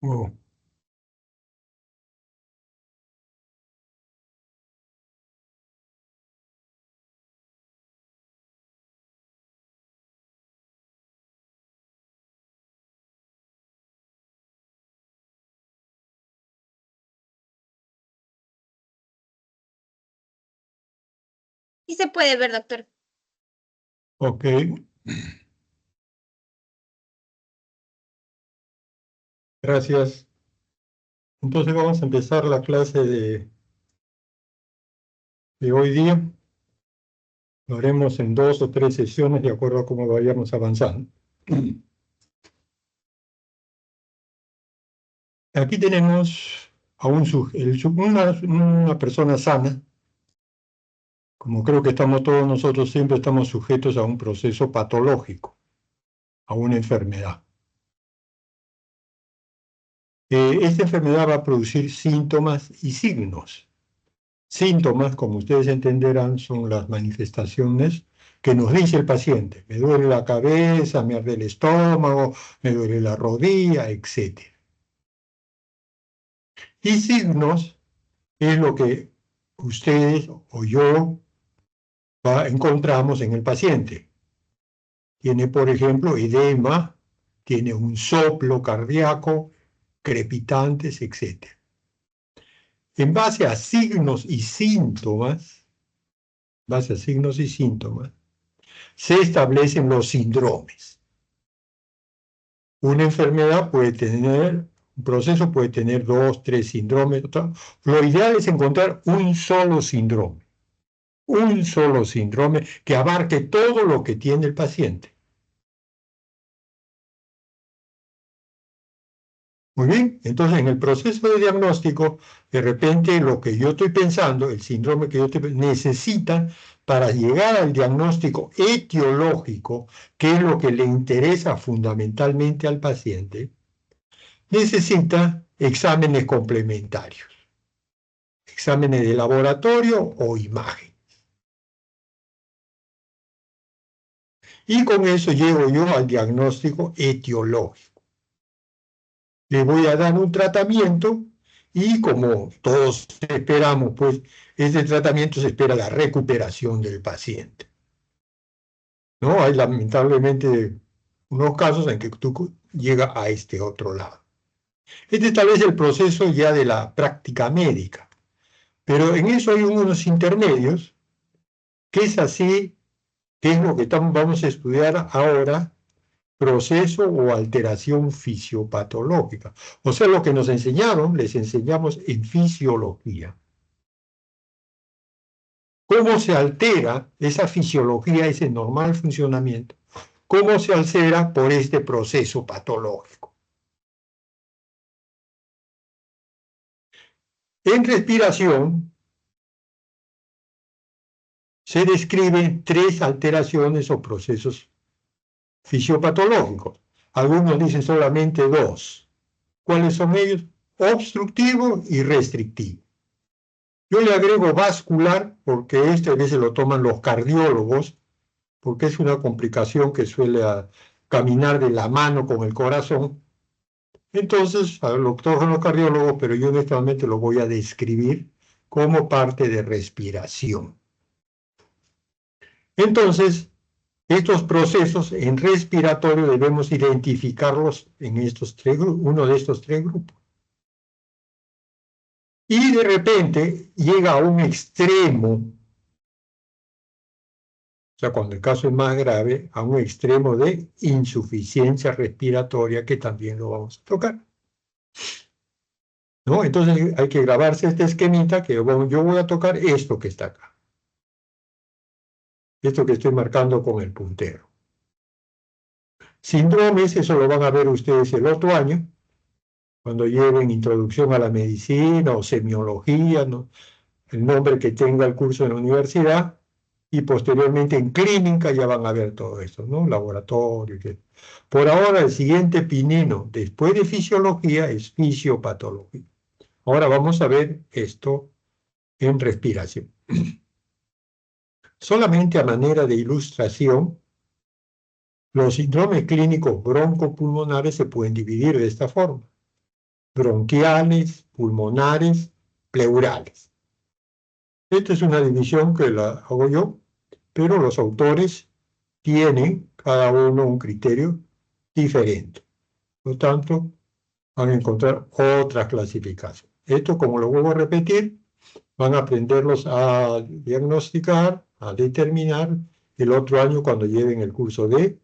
Oh, Sí se puede ver, doctor. ok. Gracias. Entonces vamos a empezar la clase de hoy día. Lo haremos en 2 o 3 sesiones de acuerdo a cómo vayamos avanzando. Aquí tenemos a una persona sana. Como creo que estamos todos nosotros, siempre estamos sujetos a un proceso patológico, a una enfermedad. Esta enfermedad va a producir síntomas y signos. Síntomas, como ustedes entenderán, son las manifestaciones que nos dice el paciente. Me duele la cabeza, me arde el estómago, me duele la rodilla, etc. Y signos es lo que ustedes o yo encontramos en el paciente. Tiene, por ejemplo, edema, tiene un soplo cardíaco, crepitantes, etc. En base a signos y síntomas, se establecen los síndromes. Una enfermedad puede tener, un proceso puede tener 2, 3 síndromes. Lo ideal es encontrar un solo síndrome que abarque todo lo que tiene el paciente. Muy bien, entonces en el proceso de diagnóstico, de repente lo que yo estoy pensando, el síndrome que yo estoy pensando, necesita para llegar al diagnóstico etiológico, que es lo que le interesa fundamentalmente al paciente, necesita exámenes complementarios, exámenes de laboratorio o imagen. Y con eso llego yo al diagnóstico etiológico. Le voy a dar un tratamiento y como todos esperamos, pues ese tratamiento se espera la recuperación del paciente. ¿No? Hay lamentablemente unos casos en que tú llegas a este otro lado. Este tal vez el proceso ya de la práctica médica, pero en eso hay unos intermedios, que es así, que es lo que vamos a estudiar ahora, proceso o alteración fisiopatológica. O sea, lo que nos enseñaron, les enseñamos en fisiología. ¿Cómo se altera esa fisiología, ese normal funcionamiento? ¿Cómo se altera por este proceso patológico? En respiración se describen 3 alteraciones o procesos fisiopatológicos. Algunos dicen solamente 2. ¿Cuáles son ellos? Obstructivo y restrictivo. Yo le agrego vascular porque a veces lo toman los cardiólogos, porque es una complicación que suele caminar de la mano con el corazón. Entonces, lo toman los cardiólogos, pero yo en este momento lo voy a describir como parte de respiración. Entonces, estos procesos en respiratorio debemos identificarlos en uno de estos 3 grupos. Y de repente llega a un extremo, o sea, cuando el caso es más grave, a un extremo de insuficiencia respiratoria, que también lo vamos a tocar. ¿No? Entonces hay que grabarse este esquemita que yo voy a tocar esto que está acá. Esto que estoy marcando con el puntero. Síndromes, eso lo van a ver ustedes el otro año, cuando lleven introducción a la medicina o semiología, ¿no? El nombre que tenga el curso en la universidad, y posteriormente en clínica ya van a ver todo esto, ¿no? Laboratorio. Por ahora el siguiente pinino, después de fisiología, es fisiopatología. Ahora vamos a ver esto en respiración. Solamente a manera de ilustración, los síndromes clínicos broncopulmonares se pueden dividir de esta forma. bronquiales, pulmonares, pleurales. Esta es una división que la hago yo, pero los autores tienen cada uno un criterio diferente. Por lo tanto, van a encontrar otras clasificaciones. Esto, como lo vuelvo a repetir, van a aprenderlos a diagnosticar, a determinar el otro año cuando lleven el curso de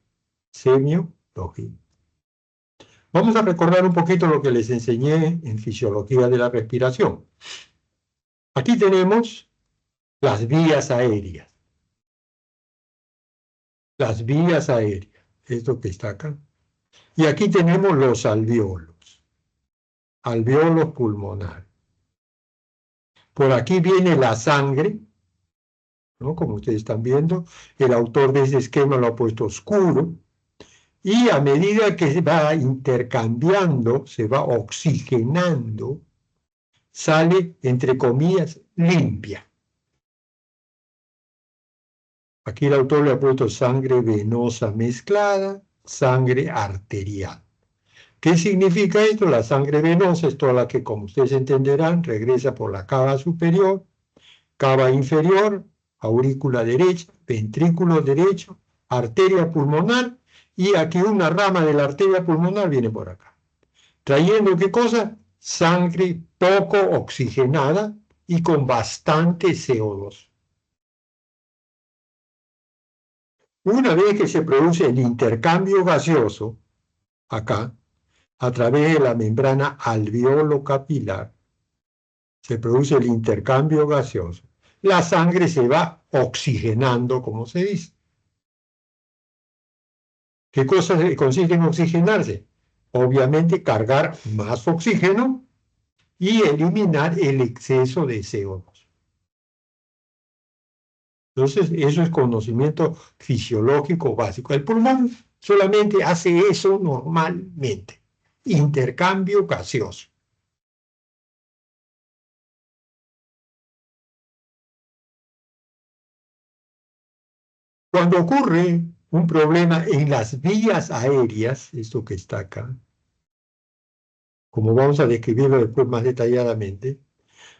semiología. Vamos a recordar un poquito lo que les enseñé en fisiología de la respiración. Aquí tenemos las vías aéreas. Las vías aéreas, esto que está acá. Y aquí tenemos los alvéolos. Alvéolos pulmonares. Por aquí viene la sangre, ¿no? Como ustedes están viendo, el autor de ese esquema lo ha puesto oscuro, y a medida que se va intercambiando, se va oxigenando, sale, entre comillas, limpia. Aquí el autor le ha puesto sangre venosa mezclada, sangre arterial. ¿Qué significa esto? La sangre venosa es toda la que, como ustedes entenderán, regresa por la cava superior, cava inferior, aurícula derecha, ventrículo derecho, arteria pulmonar, y aquí una rama de la arteria pulmonar viene por acá. Trayendo, ¿qué cosa? Sangre poco oxigenada y con bastante CO2. Una vez que se produce el intercambio gaseoso, acá, a través de la membrana alveolo-capilar, se produce el intercambio gaseoso. La sangre se va oxigenando, como se dice. ¿Qué cosa consiste en oxigenarse? Obviamente cargar más oxígeno y eliminar el exceso de CO2. Entonces, eso es conocimiento fisiológico básico. El pulmón solamente hace eso normalmente. Intercambio gaseoso. Cuando ocurre un problema en las vías aéreas, esto que está acá, como vamos a describirlo después más detalladamente,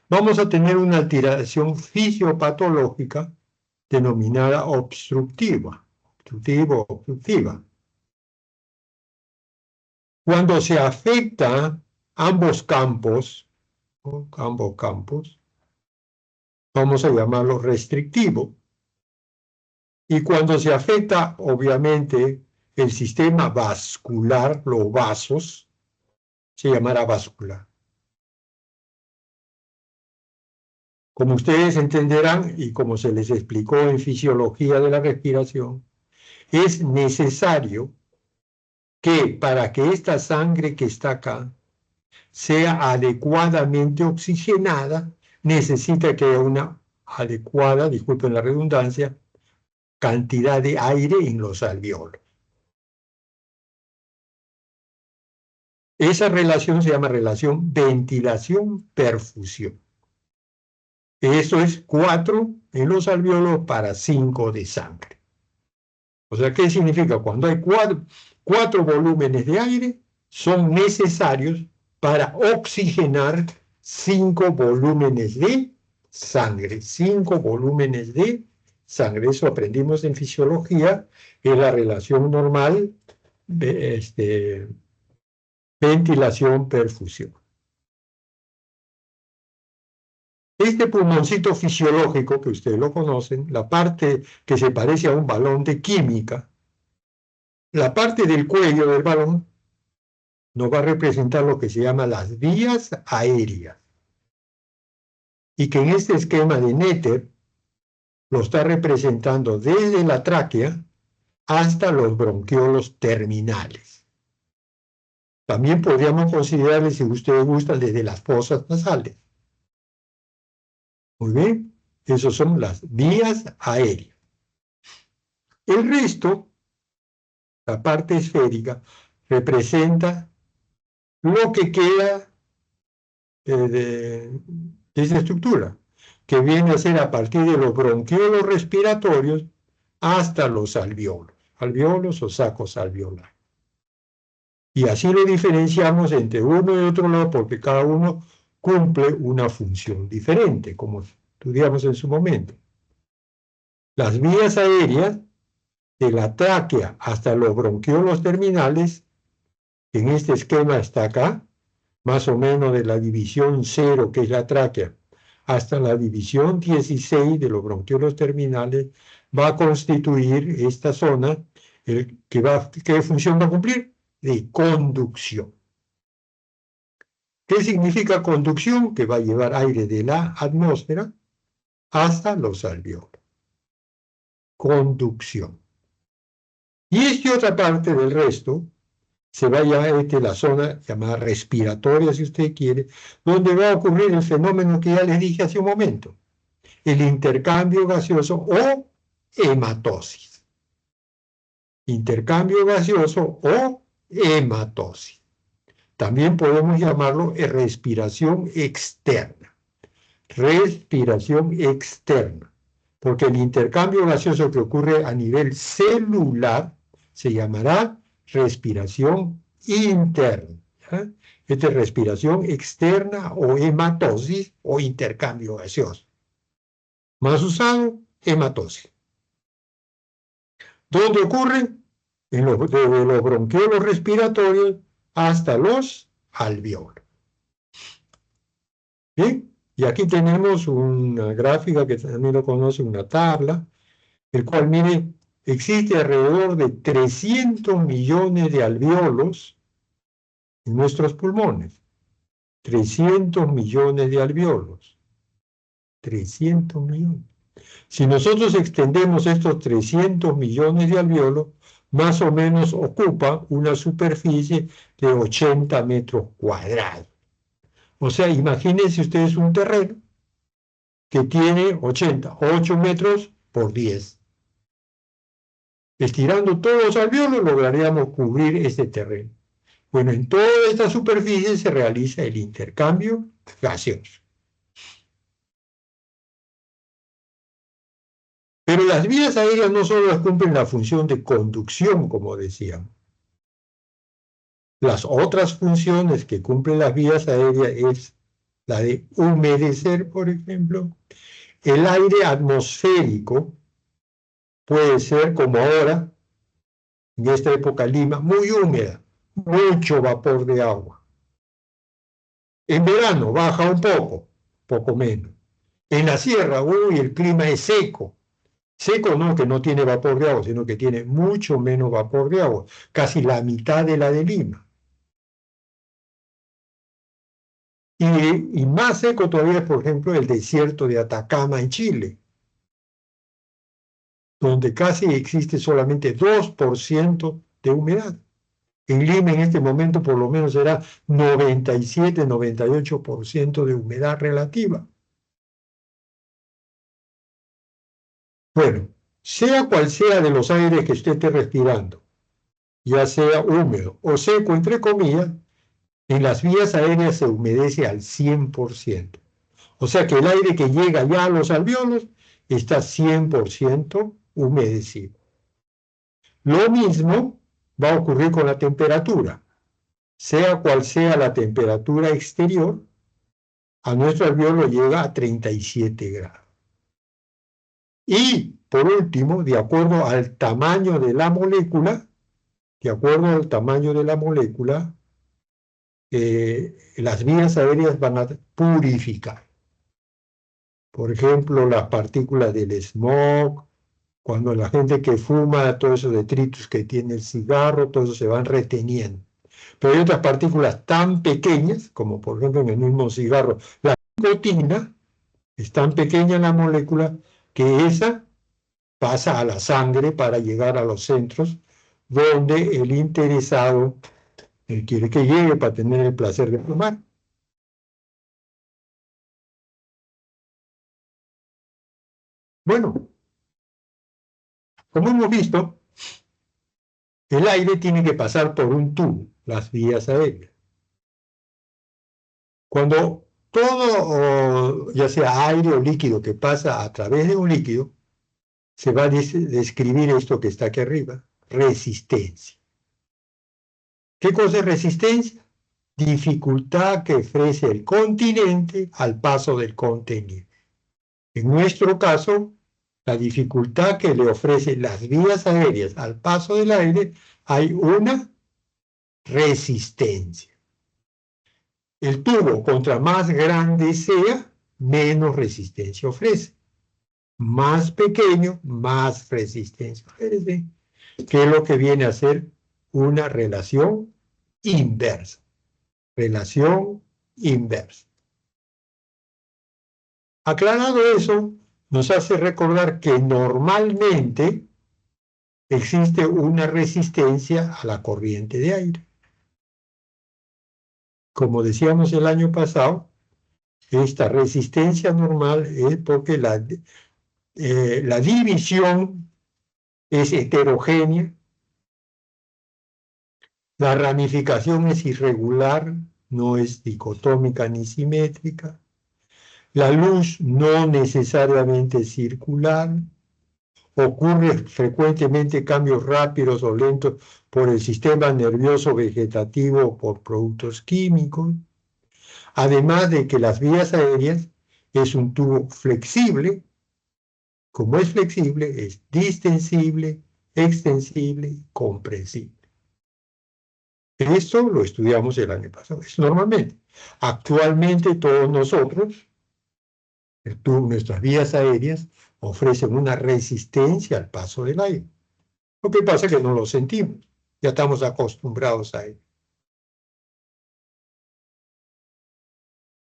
vamos a tener una alteración fisiopatológica denominada obstructiva, obstructiva. Cuando se afecta ambos campos, vamos a llamarlo restrictivo. Y cuando se afecta, obviamente, el sistema vascular, los vasos, se llamará vascular. Como ustedes entenderán, y como se les explicó en fisiología de la respiración, es necesario que para que esta sangre que está acá sea adecuadamente oxigenada, necesita que haya una adecuada, disculpen la redundancia, cantidad de aire en los alvéolos. Esa relación se llama relación ventilación-perfusión. Eso es 4 en los alvéolos para 5 de sangre. O sea, ¿qué significa? Cuando hay 4 volúmenes de aire, son necesarios para oxigenar 5 volúmenes de sangre. 5 volúmenes de sangre. Eso aprendimos en fisiología, es la relación normal de ventilación-perfusión. Este pulmoncito fisiológico, que ustedes lo conocen, la parte que se parece a un balón de química, la parte del cuello del balón nos va a representar lo que se llama las vías aéreas. Y que en este esquema de Netter lo está representando desde la tráquea hasta los bronquiolos terminales. También podríamos considerarle, si ustedes gustan, desde las fosas nasales. Muy bien, esas son las vías aéreas. El resto, la parte esférica, representa lo que queda de esa estructura, que viene a ser a partir de los bronquiolos respiratorios hasta los alvéolos o sacos alveolares. Y así lo diferenciamos entre uno y otro lado porque cada uno cumple una función diferente, como estudiamos en su momento. Las vías aéreas, de la tráquea hasta los bronquiolos terminales, en este esquema está acá, más o menos de la división 0, que es la tráquea, hasta la división 16 de los bronquiolos terminales, va a constituir esta zona, ¿qué función va a cumplir? De conducción. ¿Qué significa conducción? Que va a llevar aire de la atmósfera hasta los alvéolos. Conducción. Y esta otra parte del resto se va a llamar la zona llamada respiratoria, si usted quiere, donde va a ocurrir el fenómeno que ya les dije hace un momento, el intercambio gaseoso o hematosis. Intercambio gaseoso o hematosis. También podemos llamarlo respiración externa. Respiración externa. Porque el intercambio gaseoso que ocurre a nivel celular se llamará respiración interna. ¿Ya? Esta es respiración externa o hematosis o intercambio gaseoso. Más usado, hematosis. ¿Dónde ocurren? Desde los bronquiolos respiratorios hasta los alvéolos. ¿Bien? Y aquí tenemos una gráfica que también lo conoce, una tabla, el cual, mire, existe alrededor de 300 millones de alvéolos en nuestros pulmones. 300 millones de alvéolos. 300 millones. Si nosotros extendemos estos 300 millones de alvéolos, más o menos ocupa una superficie de 80 metros cuadrados. O sea, imagínense ustedes un terreno que tiene 8 metros por 10. Estirando todos los alvéolos lograríamos cubrir este terreno. Bueno, en toda esta superficie se realiza el intercambio gaseoso. Pero las vías aéreas no solo cumplen la función de conducción, como decíamos. Las otras funciones que cumplen las vías aéreas es la de humedecer, por ejemplo. El aire atmosférico puede ser, como ahora, en esta época Lima, muy húmeda, mucho vapor de agua. En verano baja un poco menos. En la sierra, el clima es seco. Seco no, que no tiene vapor de agua, sino que tiene mucho menos vapor de agua, casi la mitad de la de Lima. Y más seco todavía es, por ejemplo, el desierto de Atacama en Chile, donde casi existe solamente 2% de humedad. En Lima en este momento por lo menos será 97-98% de humedad relativa. Bueno, sea cual sea de los aires que usted esté respirando, ya sea húmedo o seco, entre comillas, en las vías aéreas se humedece al 100%. O sea que el aire que llega ya a los alvéolos está 100% humedecido. Lo mismo va a ocurrir con la temperatura. Sea cual sea la temperatura exterior, a nuestro alvéolo llega a 37 grados. Y, por último, de acuerdo al tamaño de la molécula, las vías aéreas van a purificar. Por ejemplo, las partículas del smog, cuando la gente que fuma, todos esos detritus que tiene el cigarro, todo eso se van reteniendo. Pero hay otras partículas tan pequeñas, como por ejemplo en el mismo cigarro, la nicotina, es tan pequeña la molécula que esa pasa a la sangre para llegar a los centros donde el interesado quiere que llegue para tener el placer de fumar. Bueno, como hemos visto, el aire tiene que pasar por un tubo, las vías aéreas. Cuando todo, ya sea aire o líquido que pasa a través de un líquido, se va a describir esto que está aquí arriba, resistencia. ¿Qué cosa es resistencia? Dificultad que ofrece el continente al paso del contenido. En nuestro caso, la dificultad que le ofrecen las vías aéreas al paso del aire, hay una resistencia. El tubo, contra más grande sea, menos resistencia ofrece. Más pequeño, más resistencia ofrece, que es lo que viene a ser una relación inversa. Relación inversa. Aclarado eso, nos hace recordar que normalmente existe una resistencia a la corriente de aire. Como decíamos el año pasado, esta resistencia normal es porque la división es heterogénea, la ramificación es irregular, no es dicotómica ni simétrica, la luz no necesariamente es circular, ocurre frecuentemente cambios rápidos o lentos por el sistema nervioso vegetativo o por productos químicos, además de que las vías aéreas es un tubo flexible. Como es flexible, es distensible, extensible y comprensible. Esto lo estudiamos el año pasado, es normalmente. Actualmente todos nosotros, nuestras vías aéreas, ofrecen una resistencia al paso del aire. Lo que pasa es que no lo sentimos, ya estamos acostumbrados a ello.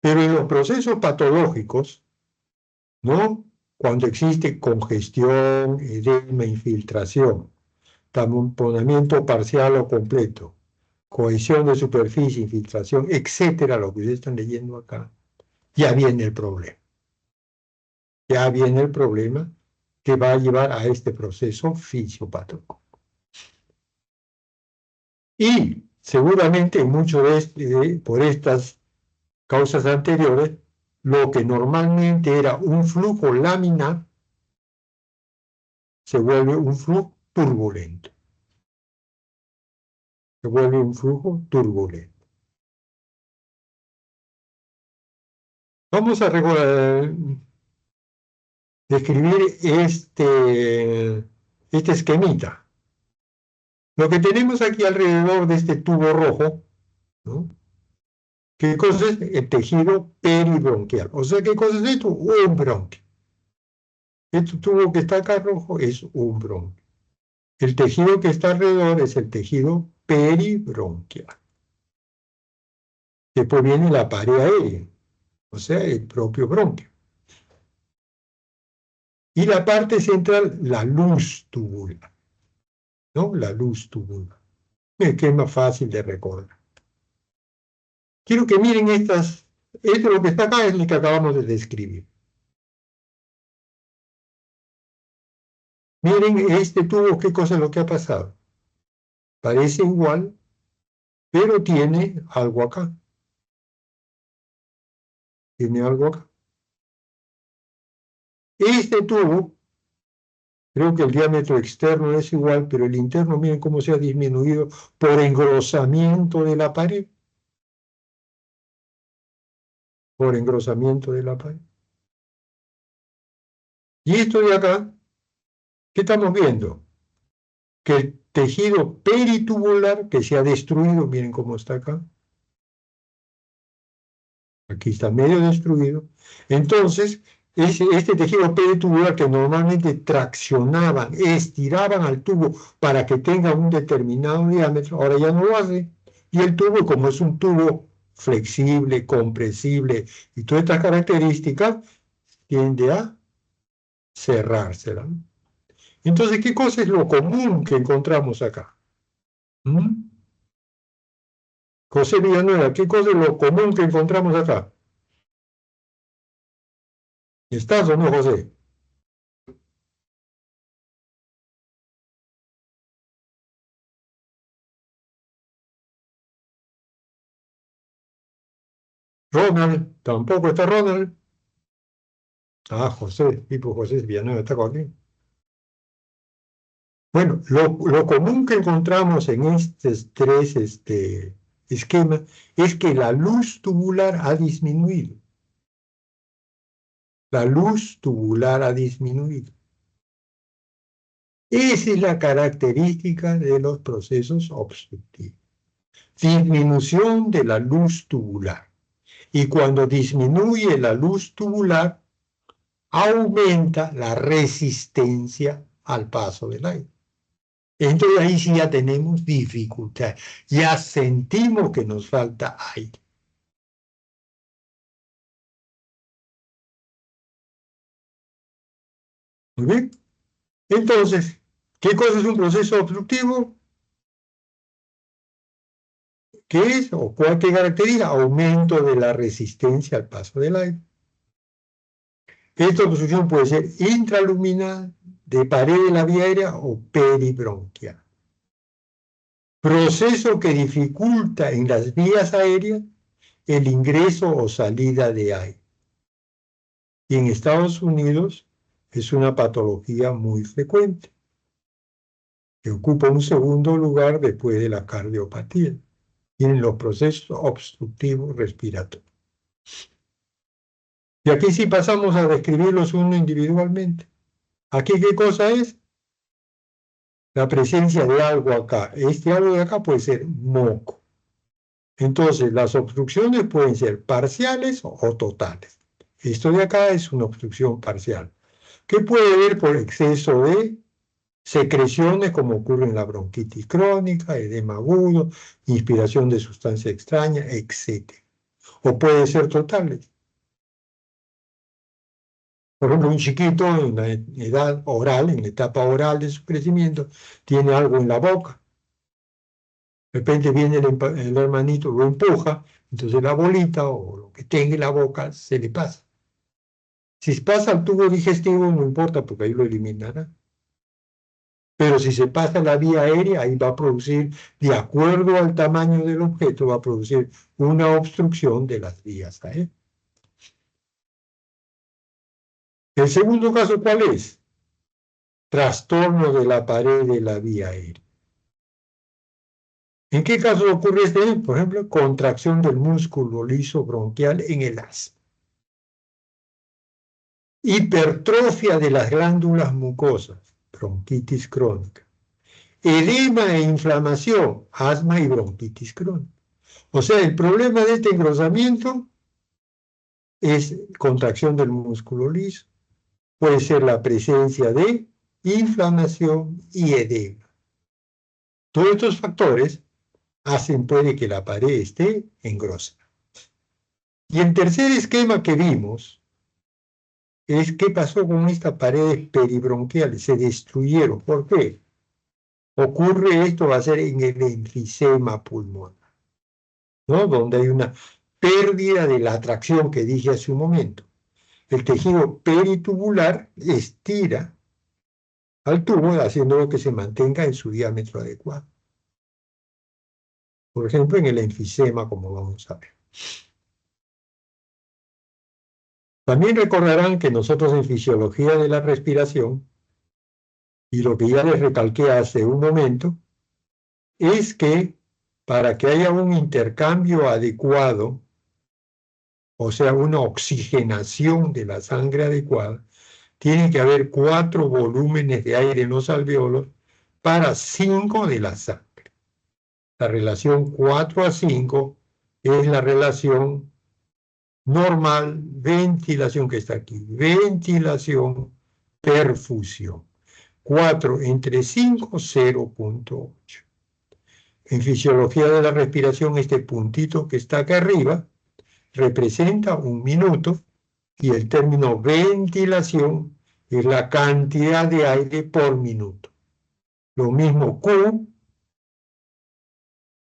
Pero en los procesos patológicos, ¿no? Cuando existe congestión, edema, infiltración, tamponamiento parcial o completo, cohesión de superficie, infiltración, etcétera, lo que ustedes están leyendo acá, ya viene el problema. Ya viene el problema que va a llevar a este proceso fisiopático. Y seguramente mucho por estas causas anteriores, lo que normalmente era un flujo laminar se vuelve un flujo turbulento. Se vuelve un flujo turbulento. Vamos a describir este esquemita. Lo que tenemos aquí alrededor de este tubo rojo, ¿no? ¿Qué cosa es? El tejido peribronquial. O sea, ¿qué cosa es esto? Un bronquio. Este tubo que está acá rojo es un bronquio. El tejido que está alrededor es el tejido peribronquial. Después viene la pared aérea, o sea, el propio bronquio. Y la parte central, la luz tubular, ¿no? La luz tubular. Que es más fácil de recordar. Quiero que miren esto lo que está acá es lo que acabamos de describir. Miren este tubo, qué cosa es lo que ha pasado. Parece igual, pero tiene algo acá. Tiene algo acá. Este tubo, creo que el diámetro externo es igual, pero el interno, miren cómo se ha disminuido por engrosamiento de la pared. Por engrosamiento de la pared. Y esto de acá, ¿qué estamos viendo? Que el tejido peritubular que se ha destruido, miren cómo está acá. Aquí está medio destruido. Entonces, este tejido peritubular que normalmente traccionaban, estiraban al tubo para que tenga un determinado diámetro, ahora ya no lo hace. Y el tubo, como es un tubo flexible, compresible y todas estas características, tiende a cerrársela. Entonces, ¿qué cosa es lo común que encontramos acá? ¿Mm? José Villanueva, ¿qué cosa es lo común que encontramos acá? ¿Estás o no, José? Ronald, tampoco está Ronald. Ah, José, tipo José Villanueva está aquí. Bueno, lo común que encontramos en estos tres esquemas es que la luz tubular ha disminuido. La luz tubular ha disminuido. Esa es la característica de los procesos obstructivos. Disminución de la luz tubular. Y cuando disminuye la luz tubular, aumenta la resistencia al paso del aire. Entonces ahí sí ya tenemos dificultad, ya sentimos que nos falta aire. Muy bien. Entonces, ¿qué cosa es un proceso obstructivo? ¿Qué es o cuál que caracteriza? Aumento de la resistencia al paso del aire. Esta obstrucción puede ser intraluminal, de pared de la vía aérea o peribronquial. Proceso que dificulta en las vías aéreas el ingreso o salida de aire. Y en Estados Unidos es una patología muy frecuente, que ocupa un segundo lugar después de la cardiopatía y en los procesos obstructivos respiratorios. Y aquí sí pasamos a describirlos uno individualmente. ¿Aquí qué cosa es? La presencia de algo acá. Este algo de acá puede ser moco. Entonces, las obstrucciones pueden ser parciales o totales. Esto de acá es una obstrucción parcial, que puede haber por exceso de secreciones, como ocurre en la bronquitis crónica, edema agudo, inspiración de sustancia extraña, etc. O puede ser totales. Por ejemplo, un chiquito en la edad oral, en la etapa oral de su crecimiento, tiene algo en la boca. De repente viene el hermanito, lo empuja, entonces la bolita o lo que tenga en la boca se le pasa. Si pasa al tubo digestivo, no importa porque ahí lo eliminará. Pero si se pasa a la vía aérea, ahí va a producir, de acuerdo al tamaño del objeto, va a producir una obstrucción de las vías aéreas. El segundo caso, ¿cuál es? Trastorno de la pared de la vía aérea. ¿En qué caso ocurre este? Por ejemplo, contracción del músculo liso bronquial en el asma. Hipertrofia de las glándulas mucosas, bronquitis crónica. Edema e inflamación, asma y bronquitis crónica. O sea, el problema de este engrosamiento es contracción del músculo liso. Puede ser la presencia de inflamación y edema. Todos estos factores hacen puede que la pared esté engrosada. Y el tercer esquema que vimos es qué pasó con estas paredes peribronquiales. Se destruyeron. ¿Por qué? Ocurre esto, va a ser en el enfisema pulmonar, ¿no? Donde hay una pérdida de la atracción que dije hace un momento. El tejido peritubular estira al tubo, haciéndolo que se mantenga en su diámetro adecuado. Por ejemplo, en el enfisema, como vamos a ver. También recordarán que nosotros en fisiología de la respiración, y lo que ya les recalqué hace un momento, es que para que haya un intercambio adecuado, o sea, una oxigenación de la sangre adecuada, tiene que haber 4 volúmenes de aire en los alveolos para 5 de la sangre. La relación 4 a 5 es la relación normal, ventilación que está aquí, ventilación, perfusión. 4 entre 5, 0.8. En fisiología de la respiración, este puntito que está acá arriba representa 1 minuto y el término ventilación es la cantidad de aire por minuto. Lo mismo Q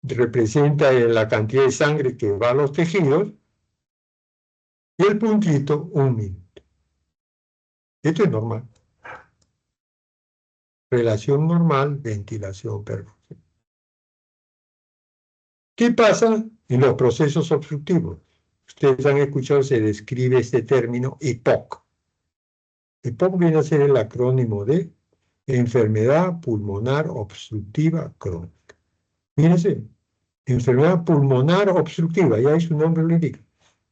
representa la cantidad de sangre que va a los tejidos y el puntito 1 minuto. Esto es normal. Relación normal, ventilación, perfusión. ¿Qué pasa en los procesos obstructivos? Ustedes han escuchado, se describe este término EPOC. EPOC viene a ser el acrónimo de enfermedad pulmonar obstructiva crónica. Mírense, enfermedad pulmonar obstructiva, ya su nombre lo indica.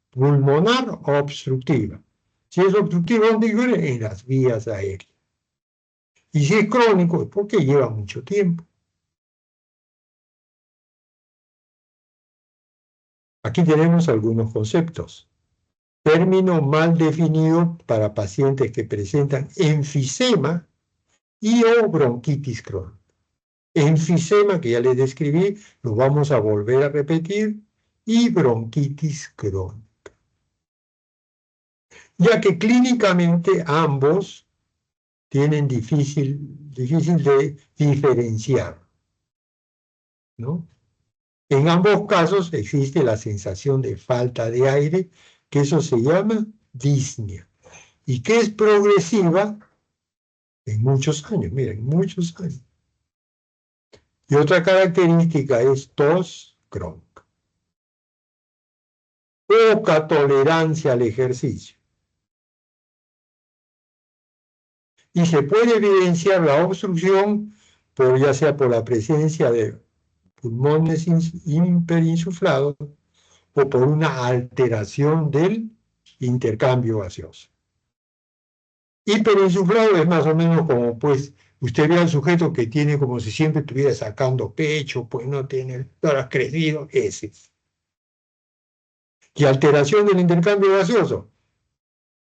Pulmonar obstructiva. Si es obstructiva, ¿dónde ocurre? En las vías aéreas. Y si es crónico, es porque lleva mucho tiempo. Aquí tenemos algunos conceptos. Término mal definido para pacientes que presentan enfisema y o bronquitis crónica. Enfisema, que ya les describí, lo vamos a volver a repetir, y bronquitis crónica. Ya que clínicamente ambos tienen difícil de diferenciar, ¿no? En ambos casos existe la sensación de falta de aire, que eso se llama disnea, y que es progresiva en muchos años, miren, muchos años. Y otra característica es tos crónica. Poca tolerancia al ejercicio. Y se puede evidenciar la obstrucción ya sea por la presencia de pulmones hiperinsuflados o por una alteración del intercambio gaseoso. Hiperinsuflado es más o menos como, pues, usted ve al sujeto que tiene como si siempre estuviera sacando pecho, pues no tiene, ahora crecido, ese. Y alteración del intercambio gaseoso,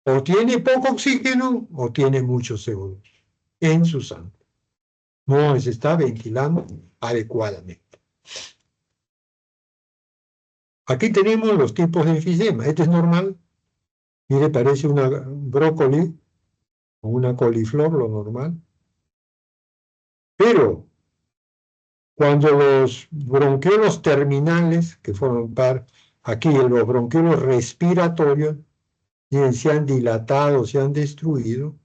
o tiene poco oxígeno o tiene mucho CO2 en su sangre. No se está ventilando adecuadamente. Aquí tenemos los tipos de enfisema. Este es normal. Mire, parece una brócoli o una coliflor, lo normal. Pero cuando los bronquiolos terminales, que forman parte, aquí los bronquiolos respiratorios, se han dilatado, se han destruido,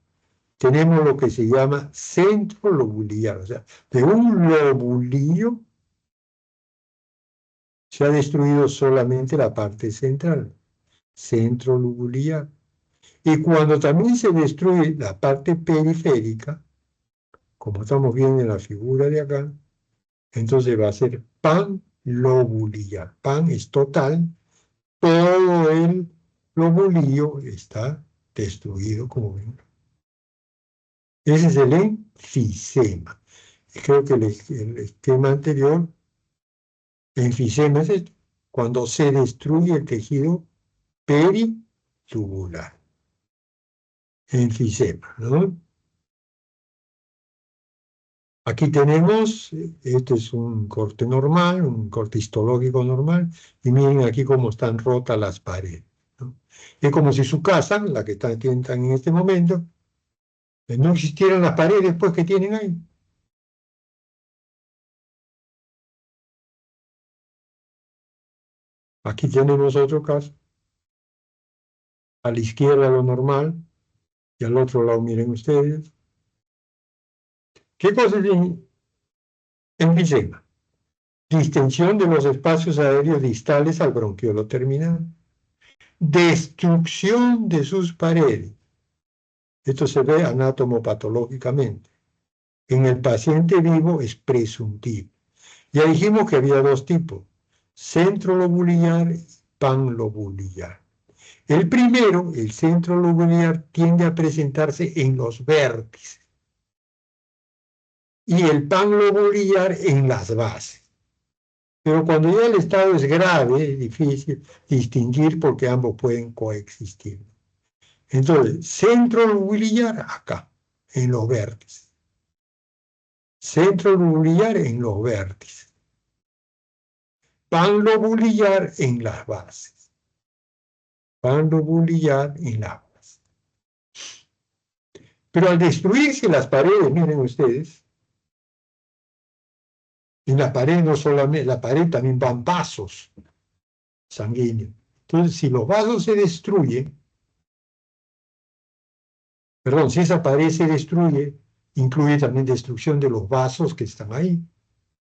tenemos lo que se llama centro lobular, o sea, de un lobulillo se ha destruido solamente la parte central, centro lobular. Y cuando también se destruye la parte periférica, como estamos viendo en la figura de acá, entonces va a ser panlobulillar. Pan es total, todo el lobulillo está destruido, como ven. Ese es el enfisema. Creo que el esquema anterior, enfisema es esto, cuando se destruye el tejido peritubular. Enfisema, ¿no? Aquí tenemos, este es un corte normal, un corte histológico normal, y miren aquí cómo están rotas las paredes, ¿no? Es como si su casa, la que están en este momento, no existieran las paredes pues que tienen ahí. Aquí tenemos otro caso. A la izquierda lo normal, y al otro lado miren ustedes. ¿Qué cosa es enfisema? Distensión de los espacios aéreos distales al bronquiolo terminal. Destrucción de sus paredes. Esto se ve anatomopatológicamente. En el paciente vivo es presuntivo. Ya dijimos que había dos tipos, centrolobulillar y panlobulillar. El primero, el centrolobulillar, tiende a presentarse en los vértices y el panlobulillar en las bases. Pero cuando ya el estado es grave, es difícil distinguir porque ambos pueden coexistir. Entonces, centrolobulillar acá, en los vértices. Centrolobulillar en los vértices. Panlobulillar en las bases. Panlobulillar en las bases. Pero al destruirse las paredes, miren ustedes, en la pared no solamente, la pared también van vasos sanguíneos. Entonces, si los vasos se destruyen, perdón, si esa pared se destruye, incluye también destrucción de los vasos que están ahí.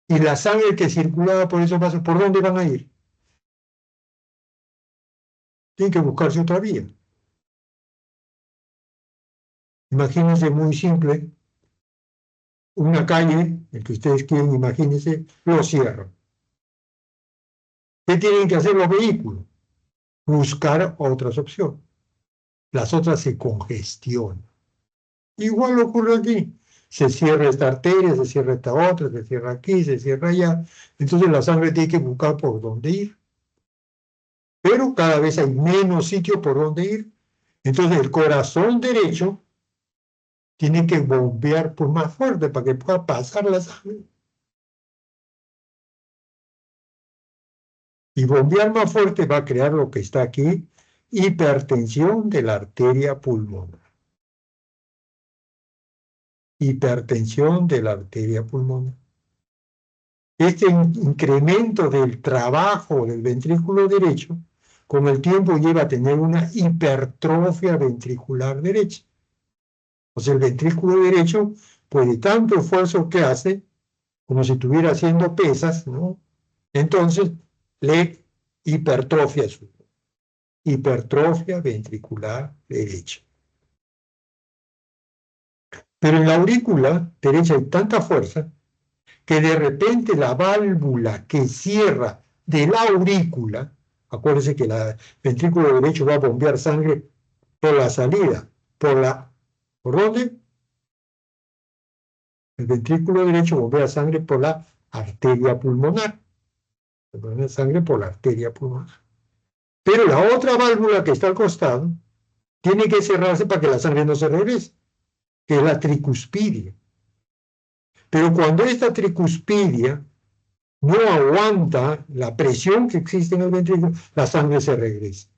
Y la sangre que circulaba por esos vasos, ¿por dónde van a ir? Tienen que buscarse otra vía. Imagínense muy simple, una calle, el que ustedes quieren, imagínense, lo cierran. ¿Qué tienen que hacer los vehículos? Buscar otras opciones. Las otras se congestionan. Igual ocurre aquí. Se cierra esta arteria, se cierra esta otra, se cierra aquí, se cierra allá. Entonces la sangre tiene que buscar por dónde ir. Pero cada vez hay menos sitio por dónde ir. Entonces el corazón derecho tiene que bombear por más fuerte para que pueda pasar la sangre. Y bombear más fuerte va a crear lo que está aquí, hipertensión de la arteria pulmonar. Hipertensión de la arteria pulmonar. Este incremento del trabajo del ventrículo derecho, con el tiempo lleva a tener una hipertrofia ventricular derecha. O sea, el ventrículo derecho, pues de tanto esfuerzo que hace, como si estuviera haciendo pesas, ¿no? Entonces, le hipertrofia su hipertrofia ventricular derecha. Pero en la aurícula derecha hay tanta fuerza que de repente la válvula que cierra de la aurícula, acuérdense que el ventrículo derecho va a bombear sangre por la salida, ¿por dónde? El ventrículo derecho bombea sangre por la arteria pulmonar, bombea sangre por la arteria pulmonar. Pero la otra válvula que está al costado tiene que cerrarse para que la sangre no se regrese, que es la tricuspidia. Pero cuando esta tricuspidia no aguanta la presión que existe en el ventrículo, la sangre se regresa.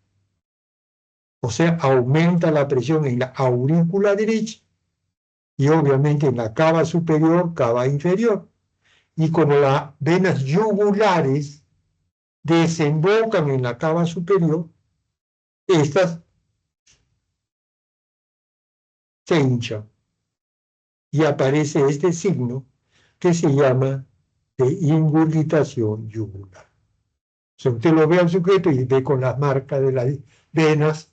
O sea, aumenta la presión en la aurícula derecha y obviamente en la cava superior, cava inferior. Y como las venas yugulares desembocan en la cava superior, estas se hinchan y aparece este signo que se llama de ingurgitación yugular. O sea, usted lo ve al sujeto y ve con las marcas de las venas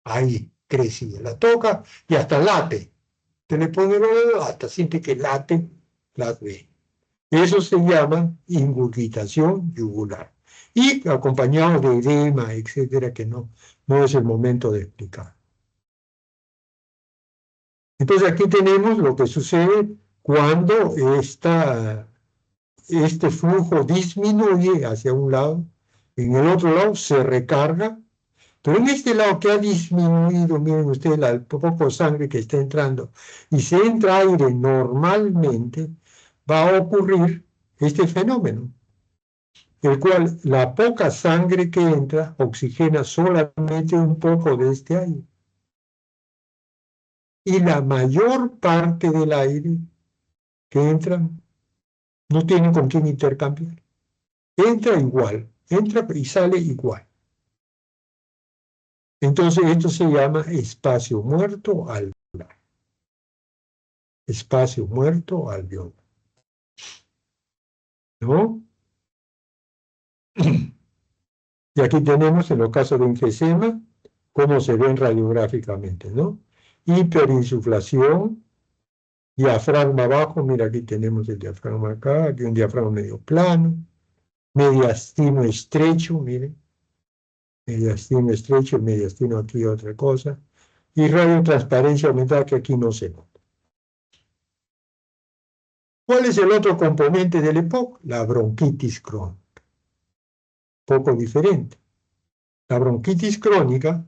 ahí crecida. La toca y hasta late. Usted le pone los dedos, hasta siente que late las venas. Eso se llama ingurgitación yugular. Y acompañado de edema, etcétera, que no es el momento de explicar. Entonces aquí tenemos lo que sucede cuando este flujo disminuye hacia un lado, en el otro lado se recarga, pero en este lado que ha disminuido, miren ustedes, la poco sangre que está entrando, y se entra aire normalmente, va a ocurrir este fenómeno, el cual la poca sangre que entra oxigena solamente un poco de este aire. Y la mayor parte del aire que entra no tiene con quién intercambiar. Entra igual, entra y sale igual. Entonces esto se llama espacio muerto alveolar. Espacio muerto alveolar. ¿No? Y aquí tenemos en los casos de enfisema cómo se ven radiográficamente, ¿no? Hiperinsuflación, diafragma bajo, mira aquí tenemos el diafragma acá, aquí un diafragma medio plano, mediastino estrecho, miren, mediastino estrecho, mediastino aquí otra cosa, y radiotransparencia aumentada que aquí no se nota. ¿Cuál es el otro componente del EPOC? La bronquitis crónica. Poco diferente. La bronquitis crónica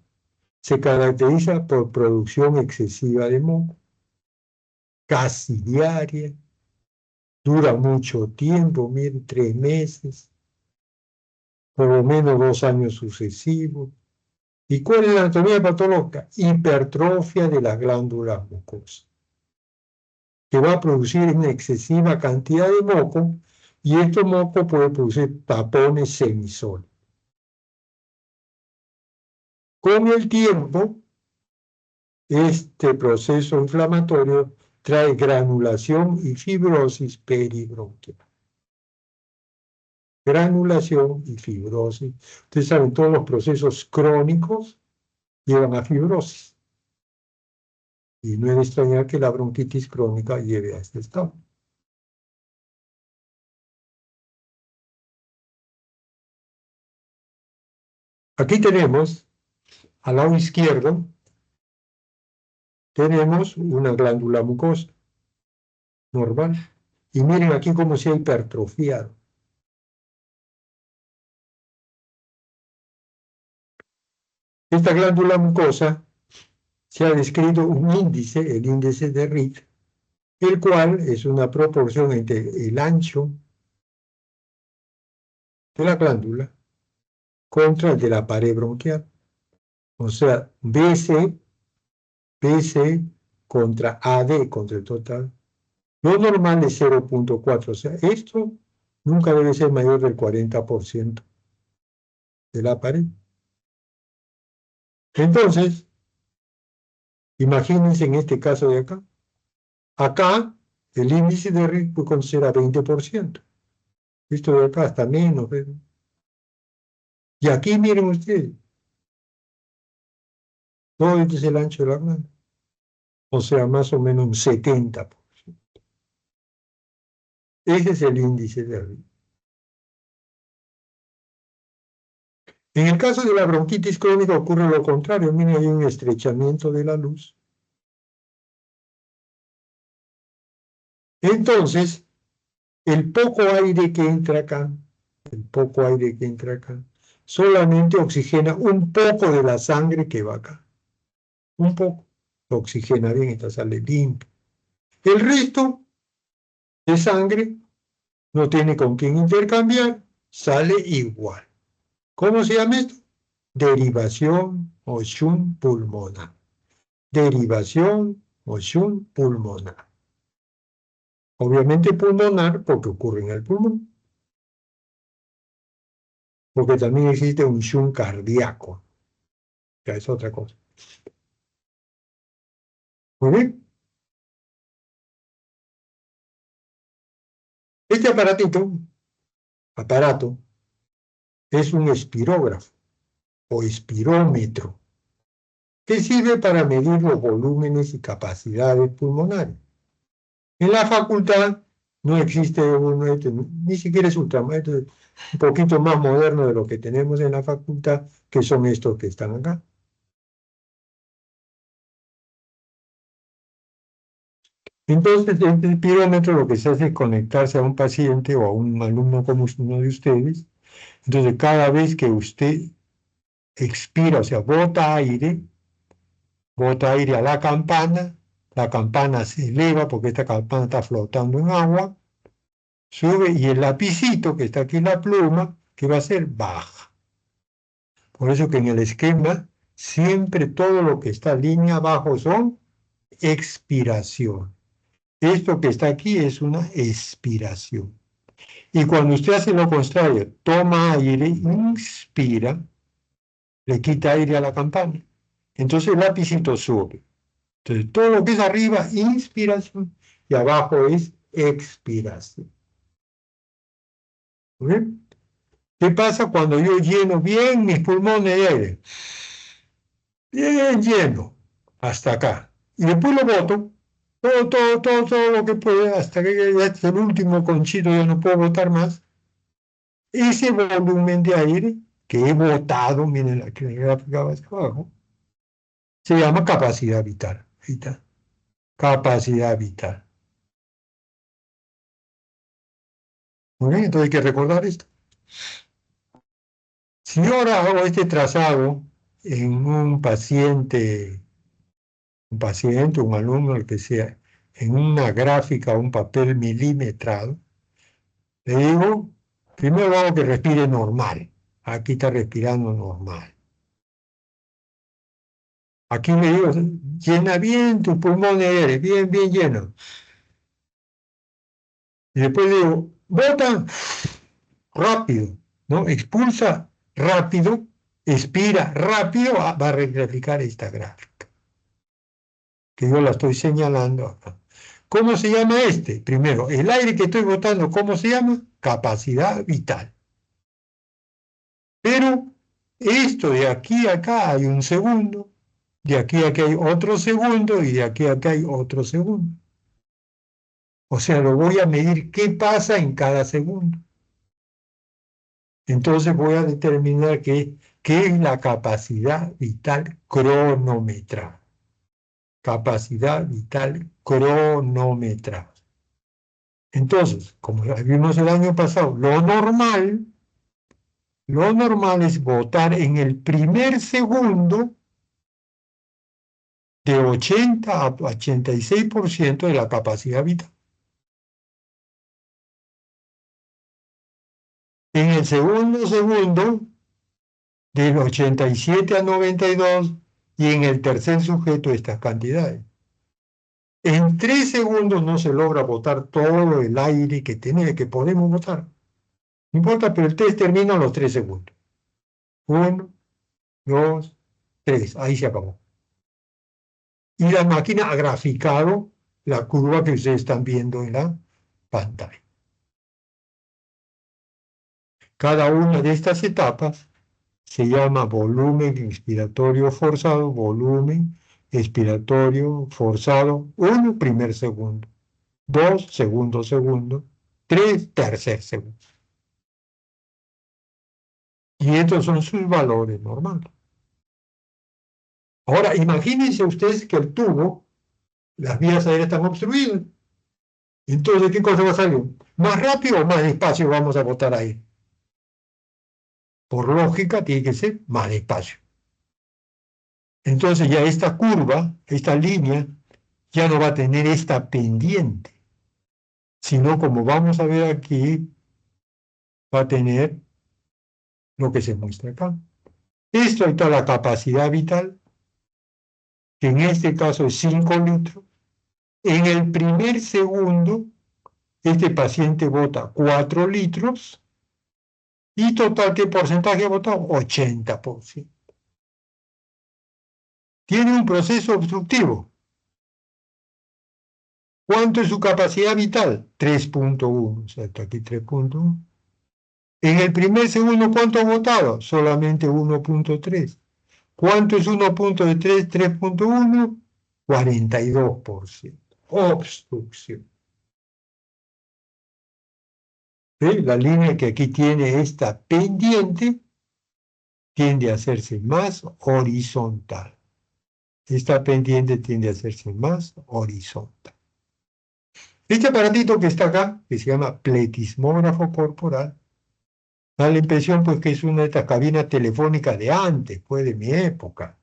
se caracteriza por producción excesiva de moco, casi diaria, dura mucho tiempo, miren, 3 meses, por lo menos 2 años sucesivos. ¿Y cuál es la anatomía patológica? Hipertrofia de las glándulas mucosas, que va a producir una excesiva cantidad de moco, y estos mocos pueden producir tapones semisólidos. Con el tiempo, este proceso inflamatorio trae granulación y fibrosis peribronquial. Granulación y fibrosis. Ustedes saben, todos los procesos crónicos llevan a fibrosis. Y no es de extrañar que la bronquitis crónica lleve a este estado. Aquí tenemos, al lado izquierdo, tenemos una glándula mucosa normal. Y miren aquí cómo se ha hipertrofiado. Esta glándula mucosa se ha descrito un índice, el índice de Ritt, el cual es una proporción entre el ancho de la glándula contra el de la pared bronquial. O sea, BC contra AD, contra el total. Lo normal es 0,4. O sea, esto nunca debe ser mayor del 40% de la pared. Entonces, imagínense en este caso de acá. Acá, el índice de Ritt puede considerar 20%. Esto de acá está menos, ¿ves? Y aquí miren ustedes, todo este es el ancho de la glándula. O sea, más o menos un 70%. Ese es el índice de Ritt. En el caso de la bronquitis crónica ocurre lo contrario. Miren, hay un estrechamiento de la luz. Entonces, el poco aire que entra acá, solamente oxigena un poco de la sangre que va acá. Un poco. Lo oxigena bien, esta sale limpia. El resto de sangre no tiene con quién intercambiar, sale igual. ¿Cómo se llama esto? Derivación o shunt pulmonar. Derivación o shunt pulmonar. Obviamente pulmonar porque ocurre en el pulmón. Porque también existe un shunt cardíaco. Ya es otra cosa. Muy bien. Este aparato, es un espirógrafo o espirómetro que sirve para medir los volúmenes y capacidades pulmonares. En la facultad no existe ni siquiera es ultramoderno, es un poquito más moderno de lo que tenemos en la facultad, que son estos que están acá. Entonces, el pirómetro lo que se hace es conectarse a un paciente o a un alumno como uno de ustedes. Entonces, cada vez que usted expira, o sea, bota aire a la campana se eleva porque esta campana está flotando en agua, sube y el lapicito que está aquí en la pluma, ¿qué va a hacer? Baja. Por eso que en el esquema siempre todo lo que está línea abajo son expiración. Esto que está aquí es una expiración. Y cuando usted hace lo contrario, toma aire, inspira, le quita aire a la campana. Entonces el lapicito sube. Entonces todo lo que es arriba, inspiración, y abajo es expiración. ¿Bien? ¿Qué pasa cuando yo lleno bien mis pulmones de aire? Bien lleno, hasta acá. Y después lo boto, todo lo que pueda, hasta que ya hasta el último conchito ya no puedo botar más. Ese volumen de aire que he botado, miren la gráfica va hacia abajo, se llama capacidad vital. Ahí está. Capacidad vital. Muy bien, entonces hay que recordar esto. Si yo ahora hago este trazado en un alumno, el que sea, en una gráfica, un papel milimetrado, le digo, primero hago que respire normal. Aquí está respirando normal. Aquí le digo, llena bien tus pulmones de aire, bien, bien lleno. Y después digo, bota rápido, ¿no? Expulsa rápido, expira rápido, va a replicar esta gráfica, que yo la estoy señalando acá. ¿Cómo se llama este? Primero, el aire que estoy botando, ¿cómo se llama? Capacidad vital. Pero esto de aquí a acá hay un segundo, de aquí a aquí hay otro segundo y de aquí a aquí hay otro segundo. O sea, lo voy a medir qué pasa en cada segundo. Entonces voy a determinar qué es la capacidad vital cronometrada. Capacidad vital cronometrada. Entonces, como ya vimos el año pasado, lo normal es votar en el primer segundo de 80 a 86% de la capacidad vital. En el segundo segundo, del 87 a 92, y en el tercer sujeto estas cantidades. En 3 segundos no se logra botar todo el aire que podemos botar. No importa, pero el test termina a los 3 segundos. 1, 2, 3. Ahí se acabó. Y la máquina ha graficado la curva que ustedes están viendo en la pantalla. Cada una de estas etapas se llama volumen expiratorio forzado, volumen expiratorio forzado, 1, primer segundo, 2, segundo segundo, 3, tercer segundo. Y estos son sus valores normales. Ahora, imagínense ustedes que el tubo, las vías aéreas están obstruidas. Entonces, ¿qué cosa va a salir? ¿Más rápido o más despacio vamos a botar ahí? Por lógica, tiene que ser más despacio. Entonces ya esta curva, esta línea, ya no va a tener esta pendiente, sino como vamos a ver aquí, va a tener lo que se muestra acá. Esto está la capacidad vital, que en este caso es 5 litros. En el primer segundo, este paciente bota 4 litros y total, ¿qué porcentaje ha botado? 80%. Tiene un proceso obstructivo. ¿Cuánto es su capacidad vital? 3.1, o sea, está aquí 3.1. En el primer segundo, ¿cuánto ha votado? Solamente 1.3. ¿Cuánto es 1.3? 3.1, 42%. Obstrucción. ¿Sí? La línea que aquí tiene esta pendiente tiende a hacerse más horizontal. Esta pendiente tiende a hacerse más horizontal. Este aparatito que está acá, que se llama pletismógrafo corporal, da la impresión pues que es una de estas cabinas telefónicas de antes, pues de mi época.